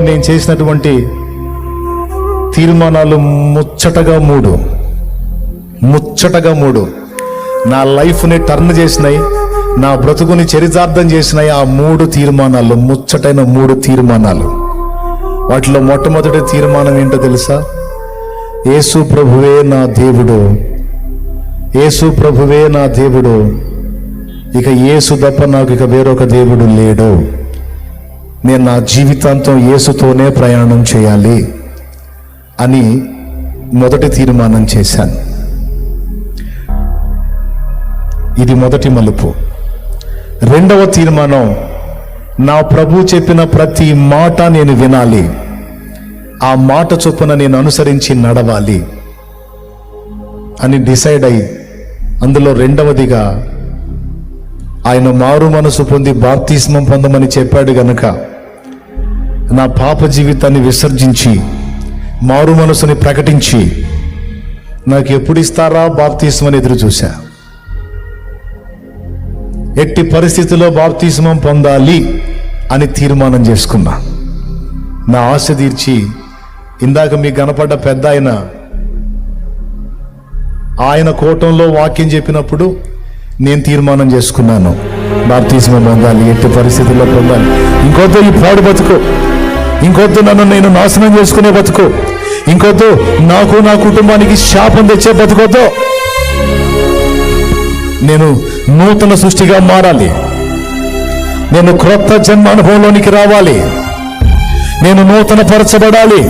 నేను చేసినటువంటి తీర్మానాలు ముచ్చటగా మూడు నా లైఫ్ని టర్న్ చేసినాయి, నా బ్రతుకుని చరితార్థం చేసినాయి. ఆ 3 తీర్మానాలు, ముచ్చటైన 3 తీర్మానాలు. వాటిలో మొట్టమొదటి తీర్మానం ఏంటో తెలుసా? యేసు ప్రభువే నా దేవుడు, యేసు ప్రభువే నా దేవుడు, ఇక యేసు తప్ప నాకు ఇక వేరొక దేవుడు లేడు. నేను నా జీవితాంతం యేసుతోనే ప్రయాణం చేయాలి అని మొదటి తీర్మానం చేశాను. ఇది మొదటి మలుపు. రెండవ తీర్మానం, నా ప్రభు చెప్పిన ప్రతి మాట నేను వినాలి, ఆ మాట చొప్పున నేను అనుసరించి నడవాలి అని డిసైడ్ అయ్యి, అందులో రెండవదిగా ఆయన మారు మనసు పొంది బాప్తిస్మం పొందమని చెప్పాడు గనుక నా పాప జీవితాన్ని విసర్జించి మారు మనసుని ప్రకటించి నాకు ఎప్పుడు ఇస్తారా బాప్తిస్మం అని ఎదురు చూశా. ఎట్టి పరిస్థితుల్లో బాప్తిస్మం పొందాలి అని తీర్మానం చేసుకున్నా. నా ఆశ తీర్చి ఇందాక మీకు కనపడ్డ పెద్ద ఆయన కోటంలో వాక్యం చెప్పినప్పుడు నేను తీర్మానం చేసుకున్నాను, బాప్తిస్మం పొందాలి, ఎట్టి పరిస్థితుల్లో పొందాలి. ఇంకొద్దు ఈ పాడు బతుకు, ఇంకొద్దు నన్ను నేను నాశనం చేసుకునే బతుకు, ఇంకొద్దు నాకు నా కుటుంబానికి శాపం తెచ్చే బతుకొద్దు. నేను నూతన సృష్టిగా మారాలి, నేను క్రొత్త జన్మ అనుభవంలోనికి రావాలి, నేను నూతన పరచబడాలి.